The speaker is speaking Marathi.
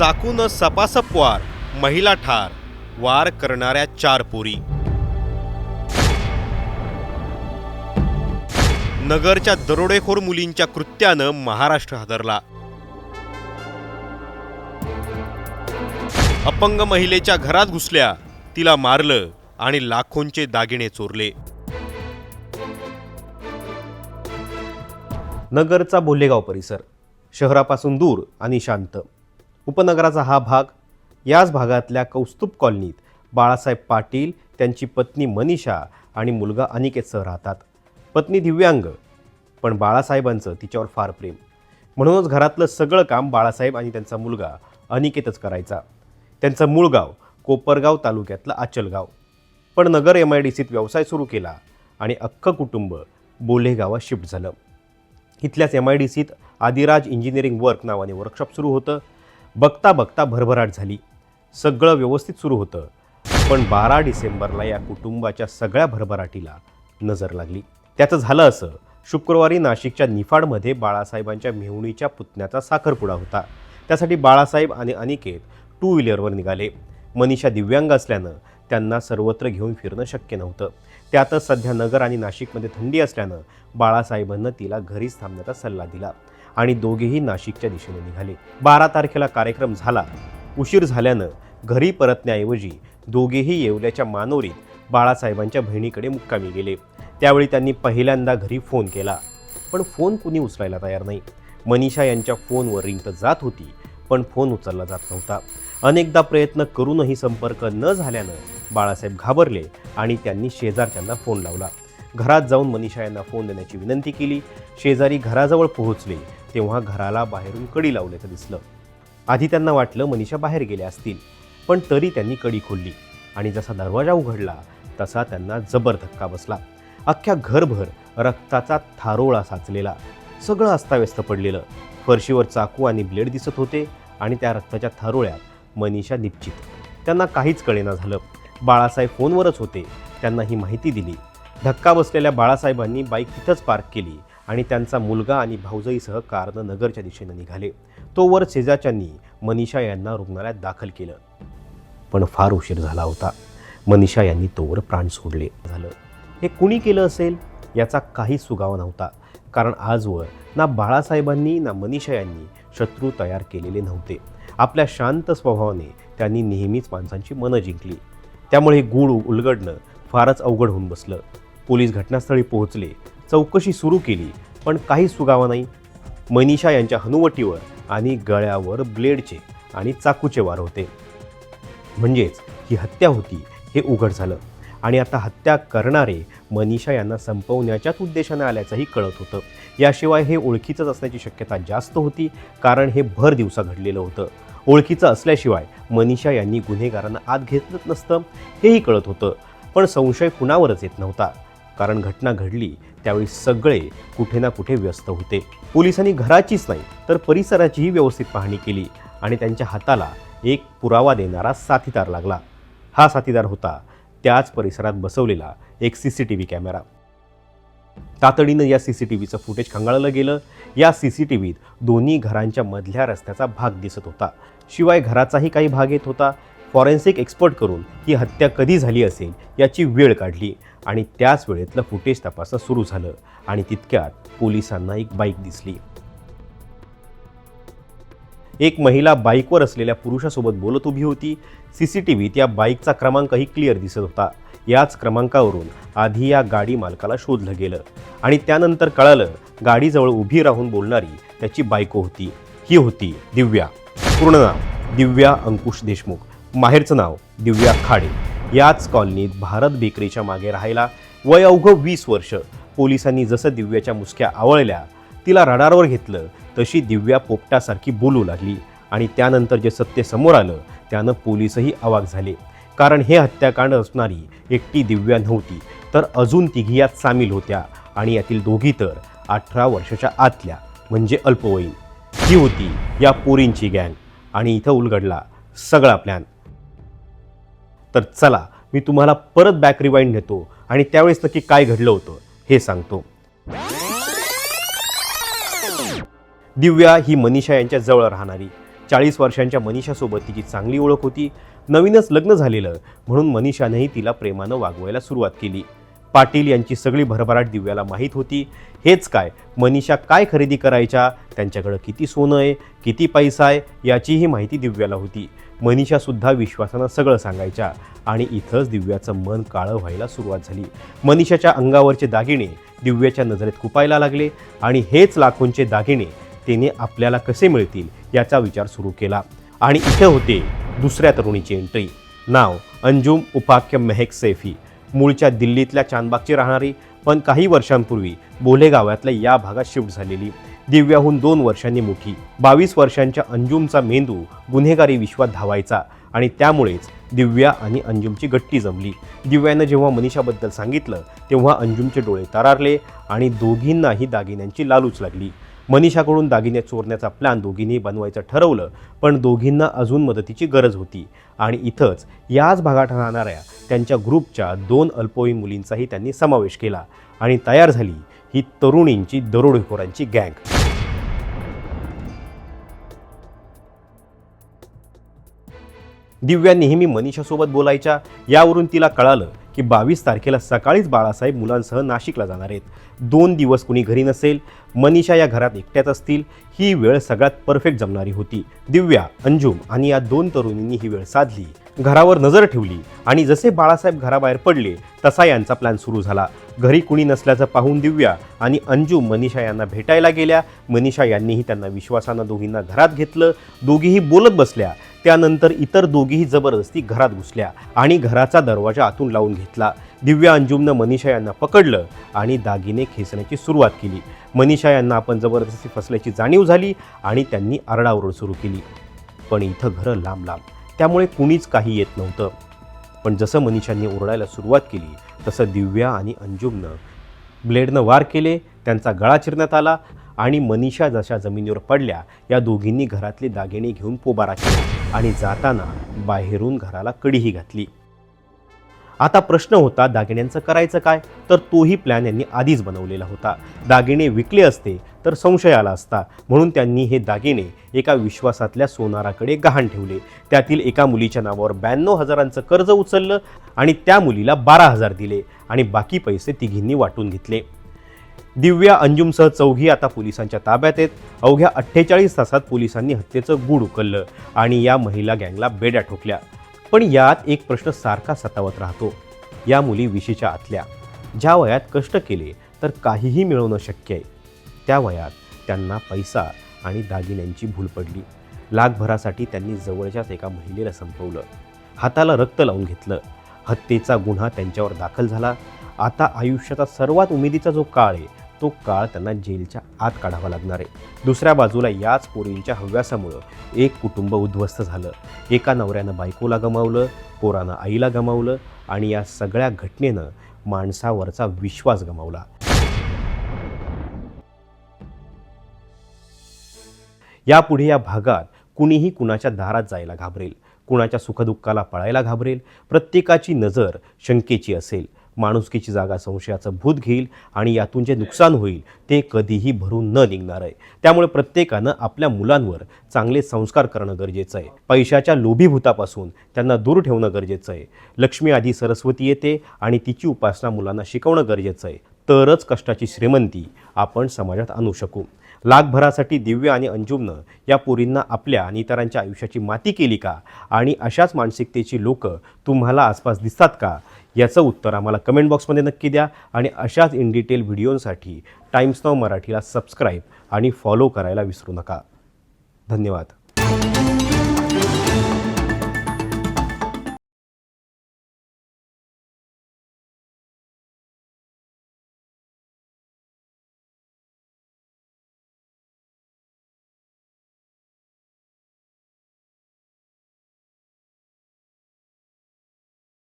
चाकून सपासप वार, महिला ठार, वार करणाऱ्या 4 पोरी. नगरच्या दरोडेखोर मुलींच्या कृत्यानं महाराष्ट्र हादरला. अपंग महिलेच्या घरात घुसल्या, तिला मारलं आणि लाखोंचे दागिने चोरले. नगरचा बोल्हेगाव परिसर शहरापासून दूर आणि शांत. उपनगराचा हा भाग. याच भागातल्या कौस्तुभ कॉलनीत बाळासाहेब पाटील, त्यांची पत्नी मनीषा आणि मुलगा अनिकेतसह राहतात. पत्नी दिव्यांग, पण बाळासाहेबांचं तिच्यावर फार प्रेम. म्हणूनच घरातलं सगळं काम बाळासाहेब आणि त्यांचा मुलगा अनिकेतच करायचा. त्यांचं मूळ गाव कोपरगाव तालुक्यातलं आचलगाव, पण नगर MIDCत व्यवसाय सुरू केला आणि अख्खं कुटुंब बोल्हेगावात शिफ्ट झालं. इथल्याच MIDCत आदिराज इंजिनिअरिंग वर्क नावाने वर्कशॉप सुरू होतं. बघता बघता भरभराट झाली. सगळं व्यवस्थित सुरू होतं, पण 12 डिसेंबरला या कुटुंबाच्या सगळ्या भरभराटीला नजर लागली. त्याचं झालं असं, शुक्रवारी नाशिकच्या निफाडमध्ये बाळासाहेबांच्या मेहुणीच्या पुतण्याचा साखरपुडा होता. त्यासाठी बाळासाहेब आणि अनिकेत 2 व्हीलरवर निघाले. मनीषा दिव्यांग असल्यानं त्यांना सर्वत्र घेऊन फिरणं शक्य नव्हतं. त्यातच सध्या नगर आणि नाशिकमध्ये थंडी असल्यानं बाळासाहेबांना तिला घरीच थांबण्याचा सल्ला दिला आणि दोघेही नाशिकच्या दिशेने निघाले. 12 तारखेला कार्यक्रम झाला. उशीर झाल्यानं घरी परतण्याऐवजी दोघेही येवल्याच्या मानोरीत बाळासाहेबांच्या बहिणीकडे मुक्कामी गेले. त्यावेळी त्यांनी पहिल्यांदा घरी फोन केला, पण फोन कुणी उचलायला तयार नाही. मनीषा यांच्या फोनवर रिंग तर जात होती, पण फोन उचलला जात नव्हता. अनेकदा प्रयत्न करूनही संपर्क न झाल्यानं बाळासाहेब घाबरले आणि त्यांनी शेजारच्यांना फोन लावला. घरात जाऊन मनीषा यांना फोन देण्याची विनंती केली. शेजारी घराजवळ पोहोचले तेव्हा घराला बाहेरून कडी लावल्याचं दिसलं. आधी त्यांना वाटलं मनीषा बाहेर गेल्या असतील, पण तरी त्यांनी कडी खोलली आणि जसा दरवाजा उघडला तसा त्यांना जबर धक्का बसला. अख्ख्या घरभर रक्ताचा थारोळा साचलेला, सगळं अस्ताव्यस्त पडलेलं. फरशीवर चाकू आणि ब्लेड दिसत होते आणि त्या रक्ताच्या थारोळ्यात मनीषा निश्चित. त्यांना काहीच कळेना झालं. बाळासाहेब फोनवरच होते. त्यांना ही माहिती दिली. धक्का बसलेल्या बाळासाहेबांनी बाईक तिथंच पार्क केली आणि त्यांचा मुलगा आणि भाऊजाईसह कारनं नगरच्या दिशेनं निघाले. तोवर शेजारच्यांनी मनीषा यांना रुग्णालयात दाखल केलं, पण फार उशीर झाला होता. मनीषा यांनी तोवर प्राण सोडले. हे कुणी केलं असेल याचा काही सुगावा नव्हता, कारण आजवर ना बाळासाहेबांनी ना मनीषा यांनी शत्रू तयार केलेले नव्हते. आपल्या शांत स्वभावाने त्यांनी नेहमीच माणसांची मनं जिंकली. त्यामुळे गूढ उलगडणं फारच अवघड होऊन बसलं. पोलीस घटनास्थळी पोहोचले, चौकशी सुरू केली, पण काही सुगावा नाही. मनीषा यांच्या हनुवटीवर आणि गळ्यावर ब्लेडचे आणि चाकूचे वार होते. म्हणजेच ही हत्या होती हे उघड झालं. आणि आता हत्या करणारे मनीषा यांना संपवण्याच्याच उद्देशाने आल्याचंही कळत होतं. याशिवाय हे ओळखीचंच असण्याची शक्यता जास्त होती, कारण हे भर दिवसा घडलेलं होतं. ओळखीचं असल्याशिवाय मनीषा यांनी गुन्हेगारांना आत घेतलंच नसतं हेही कळत होतं. पण संशय कुणावरच येत नव्हता, कारण घटना घडली त्यावेळी सगळे कुठे ना कुठे व्यस्त होते. पोलिसांनी घराचीच नाही तर परिसराचीही व्यवस्थित पाहणी केली आणि त्यांच्या हाताला एक पुरावा देणारा साथीदार लागला. हा साथीदार होता त्याच परिसरात बसवलेला एक CCTV कॅमेरा. तातडीनं या CCTVचं फुटेज खंगाळलं गेलं. या CCTVत दोन्ही घरांच्या मधल्या रस्त्याचा भाग दिसत होता. शिवाय घराचाही काही भाग येत होता. फॉरेन्सिक एक्सपर्ट करून ही हत्या कधी झाली असेल याची वेळ काढली आणि त्याच वेळेतलं फुटेज तपासणं सुरू झालं आणि तितक्यात पोलिसांना एक बाईक दिसली. एक महिला बाईकवर असलेल्या पुरुषासोबत बोलत उभी होती. CCTVत या बाईकचा क्रमांकही क्लिअर दिसत होता. याच क्रमांकावरून आधी या गाडी मालकाला शोधलं गेलं आणि त्यानंतर कळालं गाडीजवळ उभी राहून बोलणारी त्याची बायको होती. ही होती दिव्या. पूर्ण नाव दिव्या अंकुश देशमुख, माहेरचं नाव दिव्या खाडे. याच कॉलनीत भारत बेकरीच्या मागे राहायला. वय अवघं 20 वर्ष. पोलिसांनी जसं दिव्याच्या मुसक्या आवळल्या, तिला रडारवर घेतलं, तशी दिव्या पोपटासारखी बोलू लागली आणि त्यानंतर जे सत्य समोर आलं त्यानं पोलीसही अवाक झाले. कारण हे हत्याकांड असणारी एकटी दिव्या नव्हती, तर अजून तिघी यात सामील होत्या आणि यातील दोघी तर 18 वर्षाच्या आतल्या, म्हणजे अल्पवयीन. ही होती या पोरींची गँग आणि इथं उलगडला सगळा प्लॅन. तर चला मी तुम्हाला परत बॅक रिवाइंड नेतो आणि त्यावेळेस नक्की काय घडलं होतं हे सांगतो. दिव्या ही मनीषा यांच्या जवळ राहणारी. 40 वर्षांच्या मनीषासोबत तिची चांगली ओळख होती. नवीनच लग्न झालेलं म्हणून मनीषानेही तिला प्रेमानं वागवायला सुरुवात केली. पाटील यांची सगळी भरभराट दिव्याला माहीत होती. हेच काय, मनीषा काय खरेदी करायच्या, त्यांच्याकडे किती सोनं आहे, किती पैसा आहे याचीही माहिती दिव्याला होती. मनीषासुद्धा विश्वासानं सगळं सांगायच्या आणि इथंच दिव्याचं मन काळं व्हायला सुरुवात झाली. मनीषाच्या अंगावरचे दागिने दिव्याच्या नजरेत खुपायला लागले आणि हेच लाखोंचे दागिने तिने आपल्याला कसे मिळतील याचा विचार सुरू केला. आणि इथे होते दुसऱ्या तरुणीची एंट्री. नाव अंजुम उपाख्य मेहक सैफी. मूळच्या दिल्लीतल्या चांदबागची राहणारी, पण काही वर्षांपूर्वी बोले गावातल्या या भागात शिफ्ट झालेली. दिव्याहून 2 वर्षांनी मोठी. 22 वर्षांच्या अंजुमचा मेंदू गुन्हेगारी विश्वात धावायचा आणि त्यामुळेच दिव्या आणि अंजुमची गट्टी जमली. दिव्यानं जेव्हा मनीषाबद्दल सांगितलं तेव्हा अंजुमचे डोळे तरारले आणि दोघींनाही दागिन्यांची लालूच लागली. मनीषाकडून दागिने चोरण्याचा प्लॅन दोघींनी बनवायचं ठरवलं, पण दोघींना अजून मदतीची गरज होती आणि इथंच याच भागात राहणाऱ्या त्यांच्या ग्रुपच्या 2 अल्पवयीन मुलींचाही त्यांनी समावेश केला आणि तयार झाली ही तरुणींची दरोडेखोरांची गँग. दिव्या नेहमी मनीषासोबत बोलायच्या. यावरून तिला कळालं की 22 तारखेला सकाळीच बाळासाहेब मुलांसह नाशिकला जाणार आहेत. 2 दिवस कुणी घरी नसेल, मनीषा या घरात एकट्याच असतील. ही वेळ सगळ्यात परफेक्ट जमणारी होती. दिव्या, अंजुम आणि या 2 तरुणींनी ही वेळ साधली, घरावर नजर ठेवली आणि जसे बाळासाहेब घराबाहेर पडले तसा यांचा प्लॅन सुरू झाला. घरी कुणी नसल्याचं पाहून दिव्या आणि अंजुम मनीषा यांना भेटायला गेल्या. मनीषा यांनीही त्यांना विश्वासानं दोघींना घरात घेतलं. दोघीही बोलत बसल्या. त्यानंतर इतर दोघीही जबरदस्ती घरात घुसल्या आणि घराचा दरवाजा आतून लावून घेतला. दिव्या अंजुमनं मनीषा यांना पकडलं आणि दागिने खेचण्याची सुरुवात केली. मनीषा यांना आपण जबरदस्ती फसल्याची जाणीव झाली आणि त्यांनी आरडाओरड सुरू केली. पण इथं घरं लांब लांब, त्यामुळे कुणीच काही येत नव्हतं. पण जसं मनीषांनी ओरडायला सुरुवात केली तसं दिव्या आणि अंजुमनं ब्लेडनं वार केले. त्यांचा गळा चिरण्यात आला आणि मनीषा जशा जमिनीवर पडल्या या दोघींनी घरातले दागिने घेऊन पोबारा केला आणि जाताना बाहेरून घराला कडीही घातली. आता प्रश्न होता दागिन्यांचं करायचं काय, तर तोही प्लॅन यांनी आधीच बनवलेला होता. दागिने विकले असते तर संशय आला असता, म्हणून त्यांनी हे दागिने एका विश्वासातल्या सोनाराकडे गहाण ठेवले. त्यातील एका मुलीच्या नावावर 92,000चं कर्ज उचललं आणि त्या मुलीला 12,000 दिले आणि बाकी पैसे तिघींनी वाटून घेतले. दिव्या अंजुमसह चौघी आता पोलिसांच्या ताब्यात आहेत. अवघ्या 48 तासात पोलिसांनी हत्येचं गूढ उकललं आणि या महिला गँगला बेड्या ठोकल्या. पण यात एक प्रश्न सारखा सतावत राहतो. या मुली 20च्या आतल्या, ज्या वयात कष्ट केले तर काहीही मिळवणं शक्य आहे, त्या वयात त्यांना पैसा आणि दागिन्यांची भूल पडली. लाखभरासाठी त्यांनी जवळच्याच एका महिलेला संपवलं, हाताला रक्त लावून घेतलं. हत्येचा गुन्हा त्यांच्यावर दाखल झाला. आता आयुष्याचा सर्वात उमेदीचा जो काळ आहे तो काळ त्यांना जेलच्या आत काढावा लागणार आहे. दुसऱ्या बाजूला याच पोरींच्या हव्यासामुळं एक कुटुंब उद्ध्वस्त झालं. एका नवऱ्यानं बायकोला गमावलं, पोरानं आईला गमावलं आणि या सगळ्या घटनेनं माणसावरचा विश्वास गमावला. यापुढे या भागात कुणीही कुणाच्या दारात जायला घाबरेल, कुणाच्या सुखदुःखाला पळायला घाबरेल. प्रत्येकाची नजर शंकेची असेल. माणुसकीची जागा संशयाचं भूत घेईल आणि यातून जे नुकसान होईल ते कधीही भरून न निघणार आहे. त्यामुळे प्रत्येकानं आपल्या मुलांवर चांगले संस्कार करणं गरजेचं आहे. पैशाच्या लोभी भूतापासून त्यांना दूर ठेवणं गरजेचं आहे. लक्ष्मी आधी सरस्वती येते आणि तिची उपासना मुलांना शिकवणं गरजेचं आहे. तरच कष्टाची श्रीमंती आपण समाजात आणू शकू. लाखभरासाठी दिव्या आणि अंजुमनं या पोरींना आपल्या आणि इतरांच्या आयुष्याची माती केली का? आणि अशाच मानसिकतेची लोक तुम्हाला आसपास दिसतात का? याचं उत्तर आम्हाला कमेंट बॉक्समध्ये नक्की द्या आणि अशाच इन डिटेल व्हिडिओंसाठी टाइम्स नाऊ मराठीला सबस्क्राईब आणि फॉलो करायला विसरू नका. धन्यवाद.